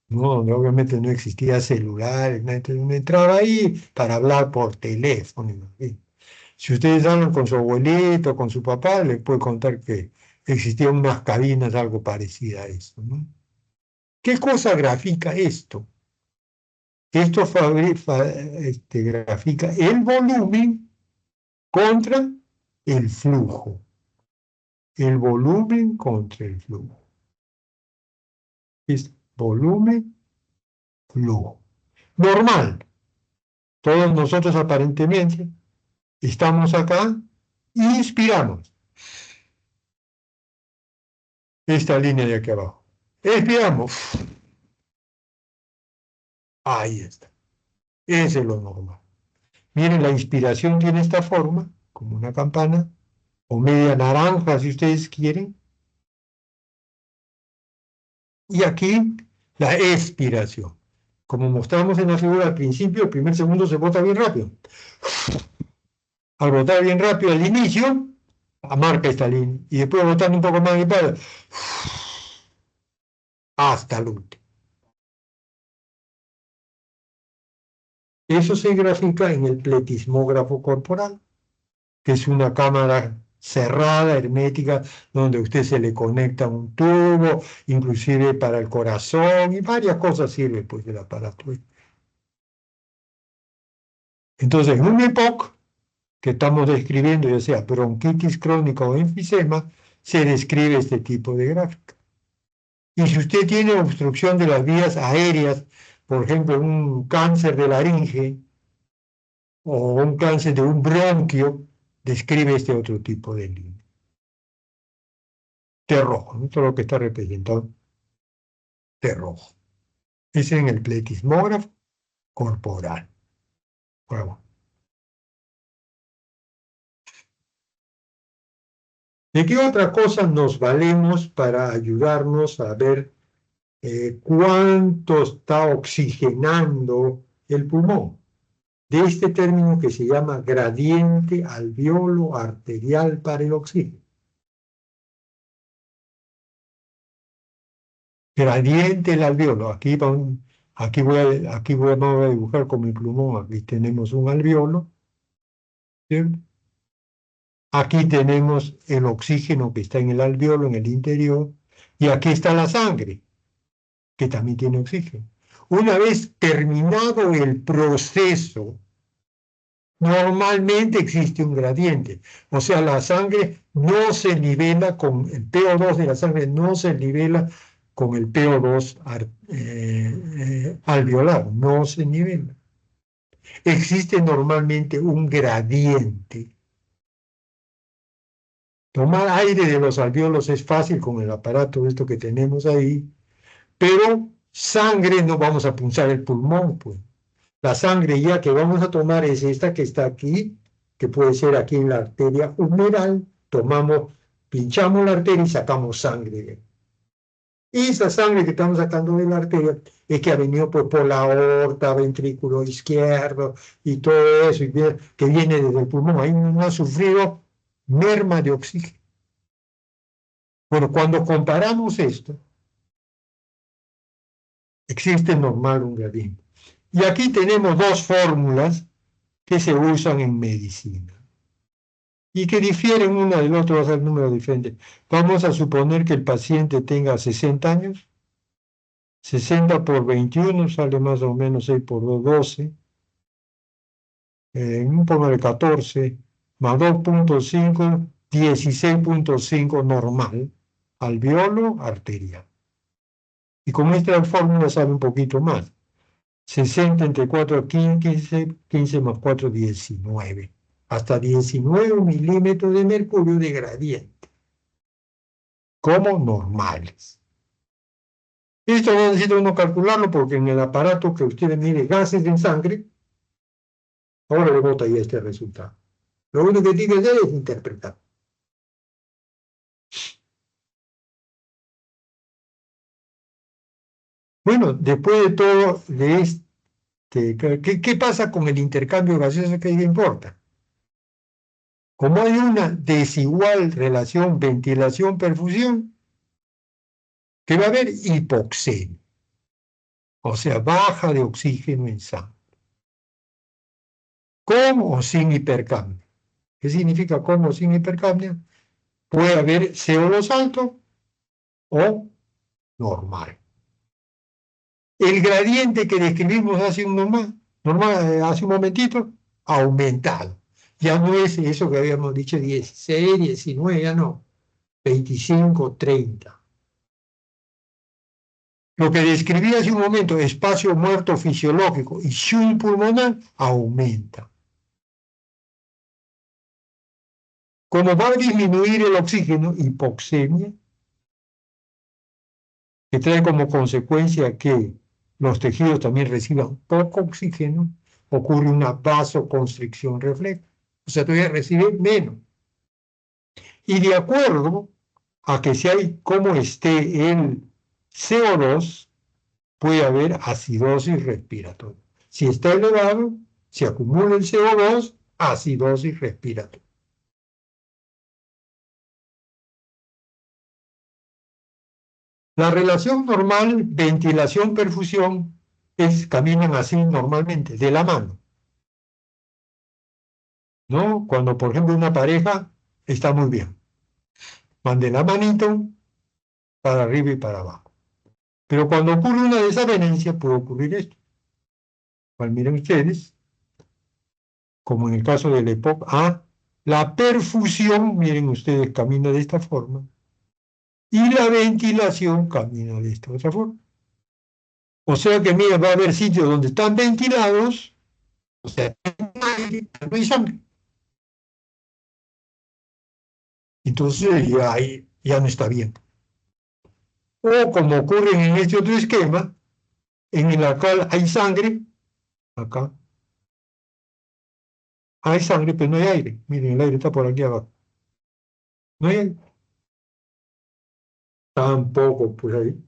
No, obviamente no existía celulares, entonces uno entraba ahí para hablar por teléfono. ¿Sí? Si ustedes hablan con su abuelito, con su papá, les puede contar que existían unas cabinas algo parecidas a eso, ¿no? ¿Qué cosa grafica esto? Esto grafica el volumen contra el flujo. El volumen contra el flujo. Es volumen, flujo. Normal. Todos nosotros aparentemente estamos acá e inspiramos. Esta línea de aquí abajo. Expiramos. Ahí está. Ese es lo normal. Miren, la inspiración tiene esta forma, como una campana, o media naranja si ustedes quieren. Y aquí la expiración. Como mostramos en la figura al principio, el primer segundo se bota bien rápido. Al botar bien rápido al inicio, marca esta línea. Y después botando un poco más despacio, hasta el último. Eso se grafica en el pletismógrafo corporal, que es una cámara cerrada, hermética, donde a usted se le conecta un tubo, inclusive para el corazón, y varias cosas sirve pues el aparato. Entonces, en un EPOC que estamos describiendo, ya sea bronquitis crónica o enfisema, se describe este tipo de gráfica. Y si usted tiene obstrucción de las vías aéreas, por ejemplo, un cáncer de laringe o un cáncer de un bronquio, describe este otro tipo de línea. T rojo, ¿no? Todo lo que está representado T rojo. Es en el pletismógrafo corporal. Bueno, ¿de qué otra cosa nos valemos para ayudarnos a ver cuánto está oxigenando el pulmón? De este término que se llama gradiente alveolo arterial para el oxígeno. Gradiente el alveolo. Vamos a dibujar con mi plumón. Aquí tenemos un alveolo, ¿cierto? Aquí tenemos el oxígeno que está en el alveolo, en el interior, y aquí está la sangre, que también tiene oxígeno. Una vez terminado el proceso, normalmente existe un gradiente. O sea, la sangre no se nivela con el PO2 de la sangre, no se nivela con el PO2 alveolar, no se nivela. Existe normalmente un gradiente. Tomar aire de los alveolos es fácil con el aparato esto que tenemos ahí, pero sangre no vamos a punzar el pulmón, pues. La sangre ya que vamos a tomar es esta que está aquí, que puede ser aquí en la arteria humeral. Pinchamos la arteria y sacamos sangre. Y esa sangre que estamos sacando de la arteria es que ha venido pues, por la aorta, ventrículo izquierdo y todo eso, que viene desde el pulmón. Ahí no ha sufrido merma de oxígeno. Bueno, cuando comparamos esto, existe normal un gradiente. Y aquí tenemos dos fórmulas que se usan en medicina y que difieren una del otro, va a ser número diferente. Vamos a suponer que el paciente tenga 60 años, 60 por 21 sale más o menos 6 por 2, 12, un poco de 14, más 2.5, 16.5 normal, alveolo, arteria. Y con esta fórmula sale un poquito más. 60 entre 4, 15, 15 más 4, 19. Hasta 19 milímetros de mercurio de gradiente, como normales. Esto no necesita uno calcularlo porque en el aparato que ustedes mire gases en sangre, ahora le bota ahí este resultado. Lo único que tiene que hacer es interpretar. Bueno, después de todo, ¿qué pasa con el intercambio gaseoso que importa? Como hay una desigual relación ventilación-perfusión, que va a haber hipoxemia, o sea, baja de oxígeno en sangre, con o sin hipercambio. ¿Qué significa con o sin hipercambio? Puede haber CO2 alto o normal. El gradiente que describimos hace un momentito, aumentado. Ya no es eso que habíamos dicho 16, 19, ya no, 25, 30. Lo que describí hace un momento, espacio muerto fisiológico y shunt pulmonar, aumenta. Como va a disminuir el oxígeno, hipoxemia, que trae como consecuencia que los tejidos también reciban poco oxígeno, ocurre una vasoconstricción refleja. O sea, todavía recibe menos. Y de acuerdo a que si hay como esté el CO2, puede haber acidosis respiratoria. Si está elevado, se acumula el CO2, acidosis respiratoria. La relación normal, ventilación-perfusión, caminan así normalmente, de la mano, ¿no? Cuando, por ejemplo, una pareja está muy bien, van de la manito para arriba y para abajo. Pero cuando ocurre una desavenencia, puede ocurrir esto. Pues miren ustedes, como en el caso del EPOC A, la perfusión, miren ustedes, camina de esta forma, y la ventilación camina de esta otra forma. O sea que, mira, va a haber sitios donde están ventilados, o sea, no hay sangre. Entonces ya no está bien. O como ocurre en este otro esquema, en la cual hay sangre, acá, hay sangre, pero no hay aire. Miren, el aire está por aquí abajo. No hay aire. Tampoco, pues ahí.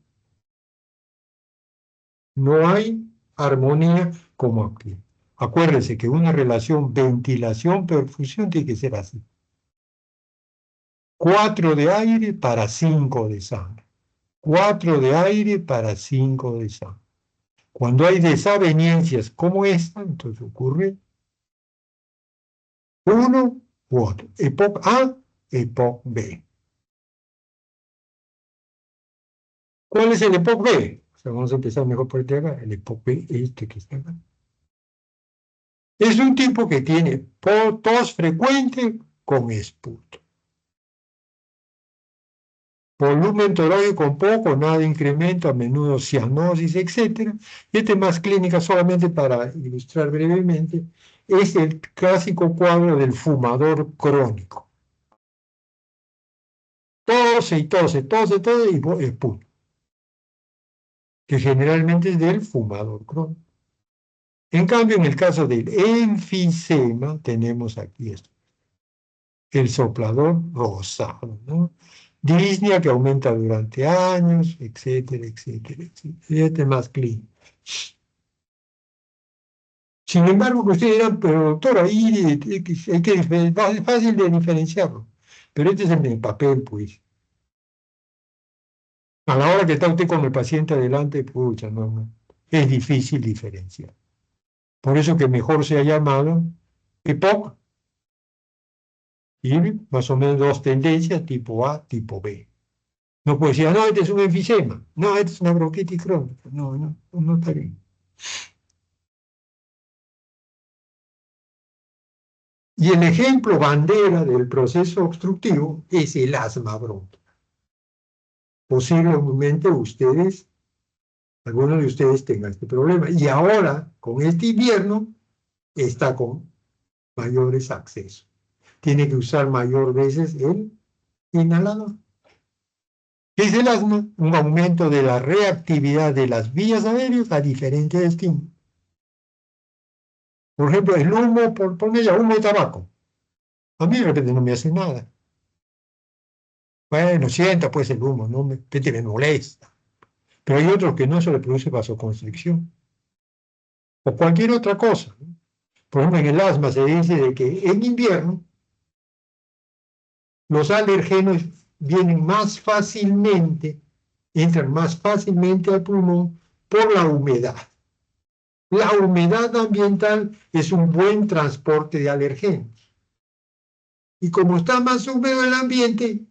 No hay armonía como aquí. Acuérdense que una relación ventilación-perfusión tiene que ser así. 4 de aire para 5 de sangre. 4 de aire para 5 de sangre. Cuando hay desavenencias como esta, entonces ocurre uno u otro. Epoc A, Epoc B. ¿Cuál es el Epoc B? O sea, vamos a empezar mejor por este acá. El Epoc B, este que está acá. Es un tipo que tiene tos frecuente con esputo. Volumen torácico poco, nada de incremento, a menudo cianosis, etc. Y este más clínica, solamente para ilustrar brevemente, es el clásico cuadro del fumador crónico. Tose y tose, tose, tose y esputo, que generalmente es del fumador crónico. En cambio, en el caso del enfisema, tenemos aquí esto, el soplador rosado, ¿no? Disnea que aumenta durante años, etcétera, etcétera, etcétera. Y este más clínico. Sin embargo, que ustedes dirán, pero doctor, ahí es fácil de diferenciarlo. Pero este es en el papel, pues. A la hora que está usted con el paciente adelante, pucha, no, es difícil diferenciar. Por eso que mejor se ha llamado EPOC y más o menos dos tendencias, tipo A, tipo B. No puede decir, no, este es un enfisema, no, este es una bronquitis crónica. No está bien. Y el ejemplo bandera del proceso obstructivo es el asma bronquial. Posiblemente algunos de ustedes tengan este problema. Y ahora, con este invierno, está con mayores accesos. Tiene que usar mayor veces el inhalador. ¿Qué es el asma? Un aumento de la reactividad de las vías aéreas a diferentes estímulos. Por ejemplo, el humo, por poner ya humo de tabaco. A mí de repente no me hace nada. Bueno, sienta pues el humo, no me, de repente me molesta. Pero hay otros que no se le produce vasoconstricción. O cualquier otra cosa, ¿no? Por ejemplo, en el asma se dice de que en invierno los alergenos vienen más fácilmente, entran más fácilmente al pulmón por la humedad. La humedad ambiental es un buen transporte de alergenos. Y como está más húmedo el ambiente,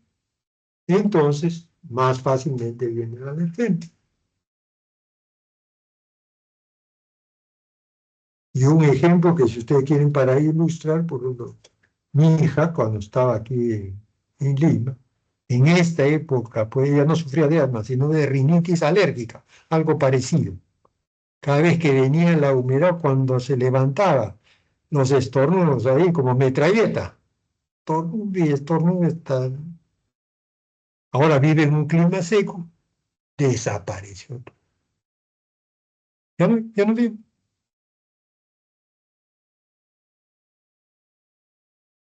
entonces más fácilmente viene el alergeno. Y un ejemplo que si ustedes quieren para ilustrar, por ejemplo, mi hija cuando estaba aquí en Lima, en esta época, pues ella no sufría de asma, sino de rinitis alérgica, algo parecido. Cada vez que venía la humedad, cuando se levantaba, los estornudos ahí como metralleta, estornudo y estornudo está. Ahora vive en un clima seco, desapareció. Ya no vive.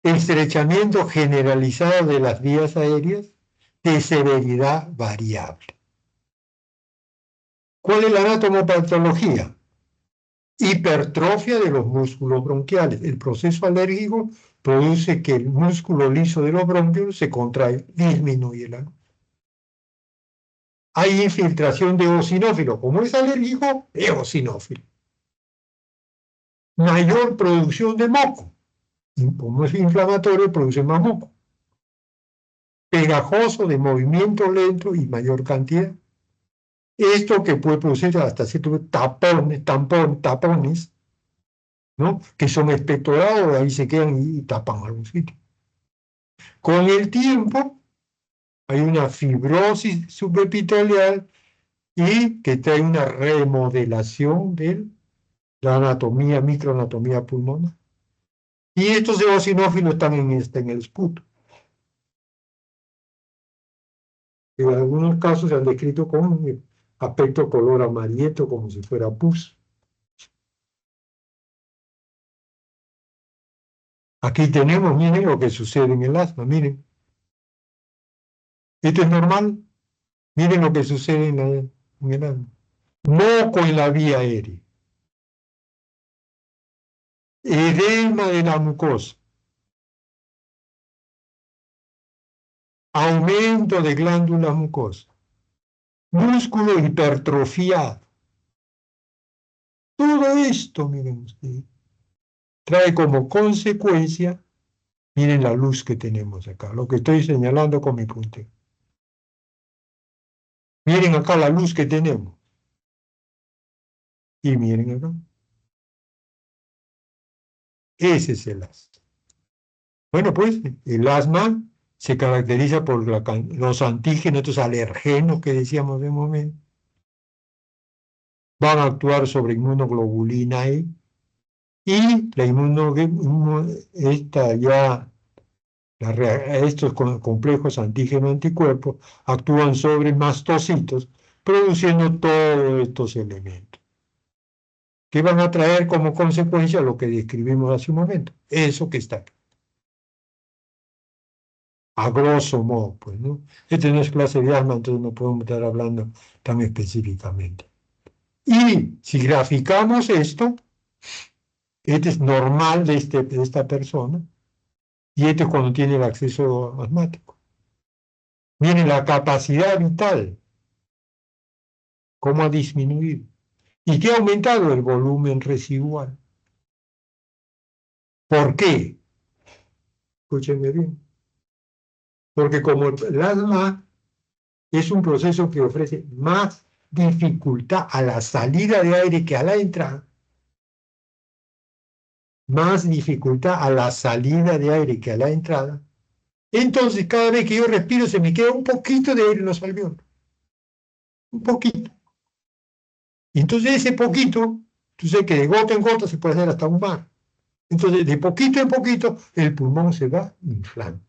Estrechamiento generalizado de las vías aéreas de severidad variable. ¿Cuál es la anatomopatología? Hipertrofia de los músculos bronquiales. El proceso alérgico produce que el músculo liso de los bronquios se contrae, disminuye la. Hay infiltración de eosinófilo. Como es alérgico, eosinófilo. Mayor producción de moco. Como es inflamatorio, produce más moco. Pegajoso, de movimiento lento y mayor cantidad. Esto que puede producir hasta cierto tapones, ¿no? Que son expectorados, ahí se quedan y tapan algún sitio. Con el tiempo hay una fibrosis subepitelial y que trae una remodelación de la anatomía, microanatomía pulmonar. Y estos eosinófilos están en el esputo. En algunos casos se han descrito con aspecto color amarillento como si fuera pus. Aquí tenemos, miren lo que sucede en el asma, miren. Esto es normal, miren lo que sucede en el asma. Moco en la vía aérea, edema de la mucosa, aumento de glándulas mucosas, músculo hipertrofiado. Todo esto, miren ustedes, trae como consecuencia, miren la luz que tenemos acá, lo que estoy señalando con mi puntero. Miren acá la luz que tenemos. Y miren acá. Ese es el asma. Bueno, pues el asma se caracteriza por los antígenos, estos alergenos que decíamos de momento. Van a actuar sobre inmunoglobulina E y estos complejos antígeno-anticuerpos actúan sobre mastocitos, produciendo todos estos elementos, que van a traer como consecuencia lo que describimos hace un momento, eso que está aquí. A grosso modo, pues, ¿no? Este no es clase de asma, entonces no podemos estar hablando tan específicamente. Y si graficamos esto, este es normal de esta persona, y este es cuando tiene el acceso asmático. Miren la capacidad vital, cómo ha disminuido. ¿Y qué ha aumentado? El volumen residual. ¿Por qué? Escúchenme bien. Porque como el asma es un proceso que ofrece más dificultad a la salida de aire que a la entrada, más dificultad a la salida de aire que a la entrada, entonces cada vez que yo respiro se me queda un poquito de aire en los alveolos. Un poquito. Y entonces ese poquito, tú sabes que de gota en gota se puede hacer hasta un mar. Entonces, de poquito en poquito, el pulmón se va inflando.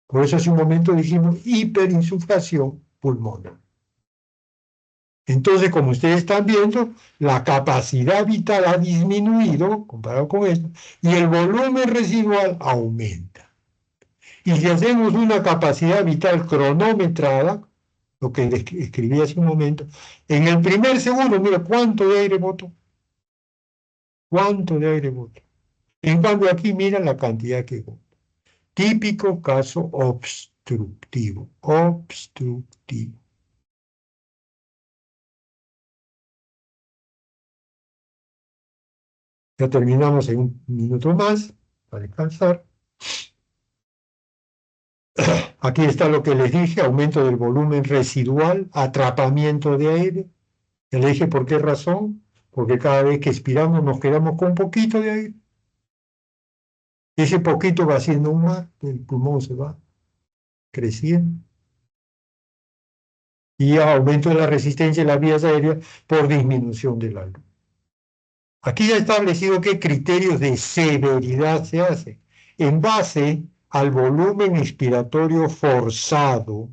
Por eso hace un momento dijimos hiperinsuflación pulmonar. Entonces, como ustedes están viendo, la capacidad vital ha disminuido, comparado con esto, y el volumen residual aumenta. Y si hacemos una capacidad vital cronometrada, lo que escribí hace un momento, en el primer segundo, mira cuánto de aire botó. ¿Cuánto de aire botó? En cambio, aquí mira la cantidad que botó. Típico caso obstructivo. Obstructivo. Ya terminamos en un minuto más para descansar. Aquí está lo que les dije, aumento del volumen residual, atrapamiento de aire. Ya les dije por qué razón, porque cada vez que expiramos nos quedamos con un poquito de aire. Ese poquito va haciendo un mar, el pulmón se va creciendo. Y aumento de la resistencia en las vías aéreas por disminución del algo. Aquí ya he establecido qué criterios de severidad se hacen en base al volumen expiratorio forzado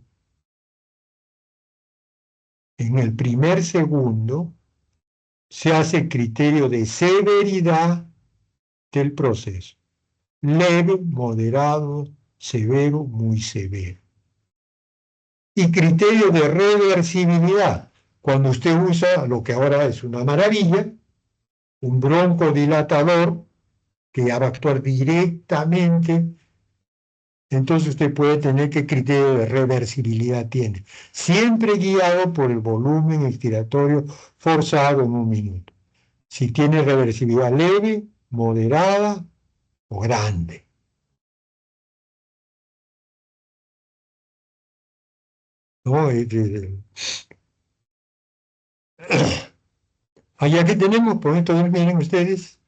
en el primer segundo. Se hace criterio de severidad del proceso. Leve, moderado, severo, muy severo. Y criterio de reversibilidad. Cuando usted usa lo que ahora es una maravilla, un broncodilatador que ya va a actuar directamente, entonces usted puede tener qué criterio de reversibilidad tiene. Siempre guiado por el volumen expiratorio forzado en un minuto. Si tiene reversibilidad leve, moderada o grande. ¿No? Allá que tenemos, por esto miren ustedes,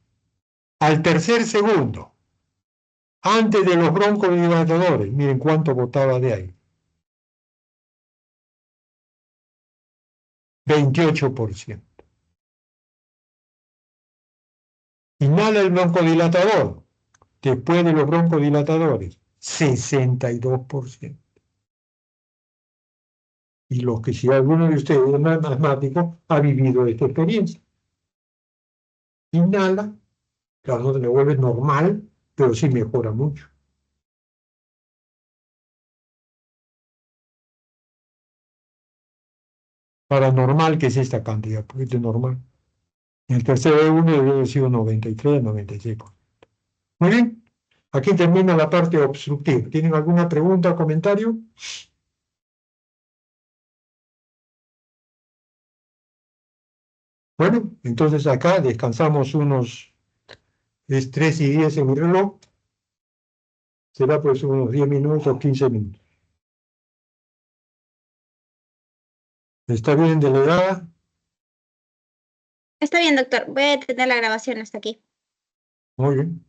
al tercer segundo, antes de los broncodilatadores, miren cuánto botaba de aire. 28%. Inhala el broncodilatador, después de los broncodilatadores, 62%. Y los que si alguno de ustedes es más asmático ha vivido esta experiencia. Inhala, claro, no se le vuelve normal, pero sí mejora mucho. Paranormal, que es esta cantidad, porque es normal. En el tercer E1 debe haber sido 93, 96. Muy bien, aquí termina la parte obstructiva. ¿Tienen alguna pregunta o comentario? Bueno, entonces acá descansamos unos, es 3:10 en mi reloj, será pues unos 10 minutos, 15 minutos. ¿Está bien, delegada? Está bien, doctor. Voy a detener la grabación hasta aquí. Muy bien.